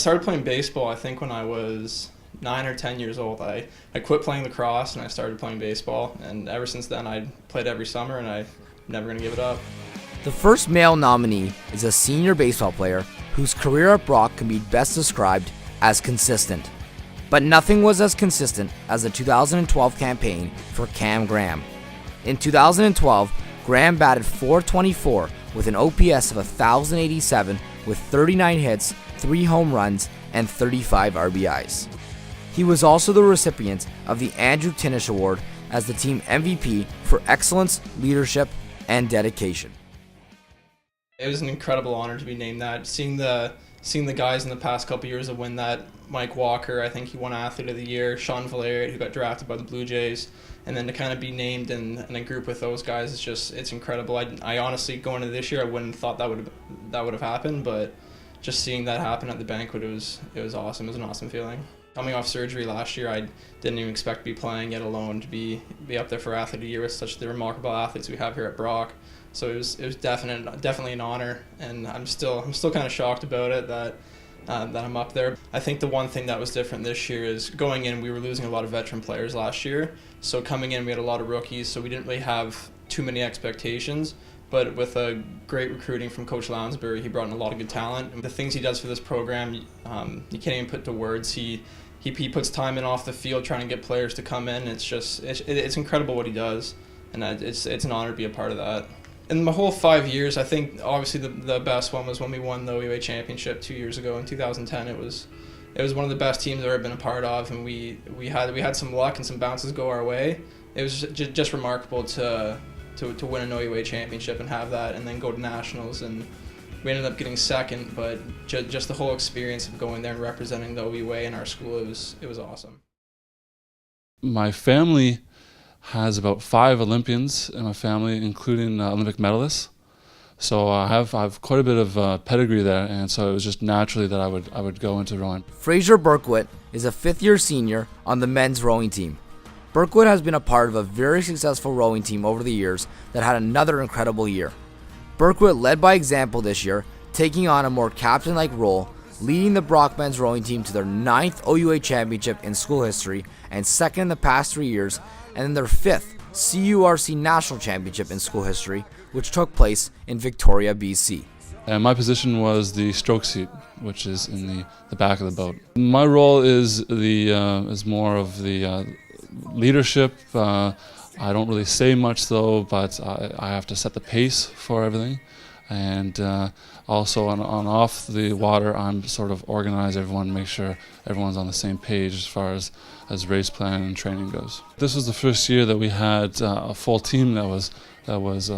started playing baseball, I think, when I was 9 or 10 years old. I quit playing lacrosse and I started playing baseball. And ever since then, I played every summer, and I'm never going to give it up. The first male nominee is a senior baseball player whose career at Brock can be best described as consistent. But nothing was as consistent as the 2012 campaign for Cam Graham. In 2012, Graham batted .424 with an OPS of 1,087 with 39 hits, 3 home runs, and 35 RBIs. He was also the recipient of the Andrew Tinish Award as the team MVP for excellence, leadership, and dedication. It was an incredible honor to be named that. Seeing the guys in the past couple years that win that, Mike Walker, I think he won Athlete of the Year, Sean Valerian, who got drafted by the Blue Jays, and then to kind of be named in a group with those guys it's incredible. I honestly, going into this year, I wouldn't have thought that would have happened, but just seeing that happen at the banquet, it was awesome. It was an awesome feeling. Coming off surgery last year, I didn't even expect to be playing, yet alone to be up there for Athlete of the Year with such the remarkable athletes we have here at Brock. So it was definitely an honor, and I'm still kind of shocked about it that I'm up there. I think the one thing that was different this year is going in, we were losing a lot of veteran players last year. So coming in, we had a lot of rookies, so we didn't really have too many expectations. But with a great recruiting from Coach Lounsbury, he brought in a lot of good talent. And the things he does for this program, you can't even put to words. He puts time in off the field trying to get players to come in. It's incredible what he does, and it's an honor to be a part of that. In my whole 5 years, I think obviously the best one was when we won the OUA championship 2 years ago in 2010. It was one of the best teams I've ever been a part of, and we had some luck and some bounces go our way. It was just remarkable to win an OUA championship and have that, and then go to nationals, and we ended up getting second. But just the whole experience of going there and representing the OUA in our school, it was awesome. My family has about 5 Olympians in my family, including Olympic medalists. So I have quite a bit of pedigree there, and so it was just naturally that I would go into rowing. Fraser Berkhout is a 5th-year senior on the men's rowing team. Berkhout has been a part of a very successful rowing team over the years that had another incredible year. Berkhout led by example this year, taking on a more captain-like role, leading the Brock men's rowing team to their 9th OUA championship in school history and 2nd in the past 3 years, and then their 5th CURC national championship in school history, which took place in Victoria, BC. And my position was the stroke seat, which is in the back of the boat. My role is more of the leadership. I don't really say much though, but I have to set the pace for everything. And also on off the water, I'm sort of organize everyone, make sure everyone's on the same page as far as race plan and training goes. This was the first year that we had a full team that was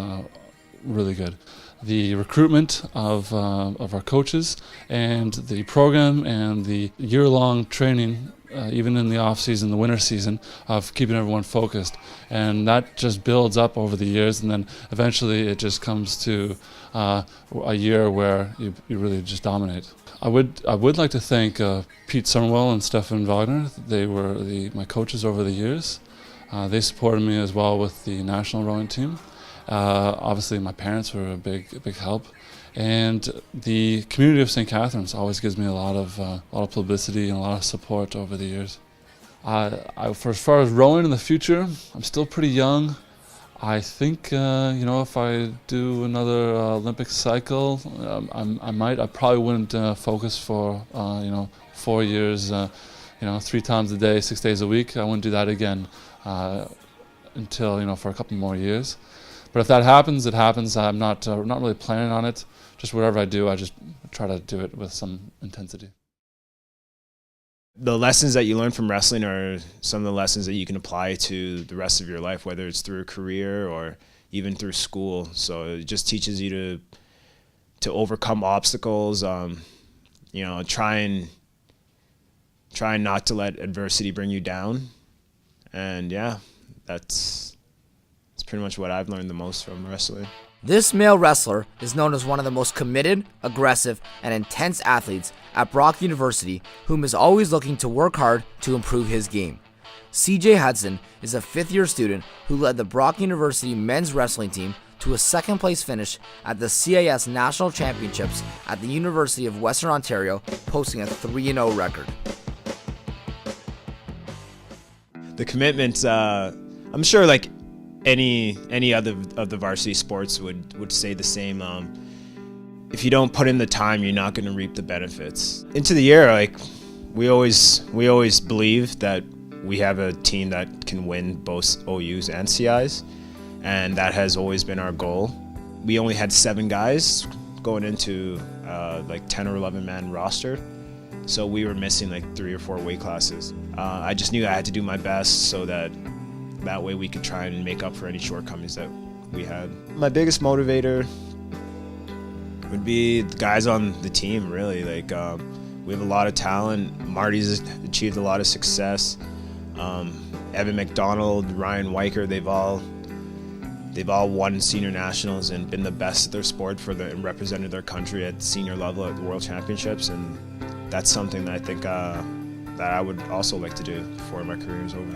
really good. The recruitment of our coaches and the program and the year-long training, even in the off-season, the winter season, of keeping everyone focused. And that just builds up over the years, and then eventually it just comes to a year where you really just dominate. I would like to thank Pete Summerwell and Stefan Wagner. They were my coaches over the years. They supported me as well with the national rowing team. Obviously my parents were a big help, and the community of St. Catharines always gives me a lot of publicity and a lot of support over the years. For as far as rowing in the future, I'm still pretty young. I think if I do another Olympic cycle, I probably wouldn't focus for 4 years, 3 times a day, 6 days a week. I wouldn't do that again until for a couple more years. But if that happens, it happens. I'm not really planning on it. Just whatever I do, I just try to do it with some intensity. The lessons that you learn from wrestling are some of the lessons that you can apply to the rest of your life, whether it's through a career or even through school. So it just teaches you to overcome obstacles. Try not to let adversity bring you down. And yeah, that's pretty much what I've learned the most from wrestling. This male wrestler is known as one of the most committed, aggressive, and intense athletes at Brock University, whom is always looking to work hard to improve his game. CJ Hudson is a 5th-year student who led the Brock University men's wrestling team to a second place finish at the CIS National Championships at the University of Western Ontario, posting a 3-0 record. The commitment, I'm sure like any other of the varsity sports would say the same. If you don't put in the time, you're not going to reap the benefits. Into the year, like we always believe that we have a team that can win both OUs and CIs, and that has always been our goal. We only had 7 guys going into like 10 or 11 man roster, so we were missing like 3 or 4 weight classes. I just knew I had to do my best so that way we could try and make up for any shortcomings that we had. My biggest motivator would be the guys on the team, really. Like we have a lot of talent. Marty's achieved a lot of success. Evan McDonald, Ryan Weicker, they've all won senior nationals and been the best at their sport and represented their country at senior level at the World Championships, and that's something that I think that I would also like to do before my career is over.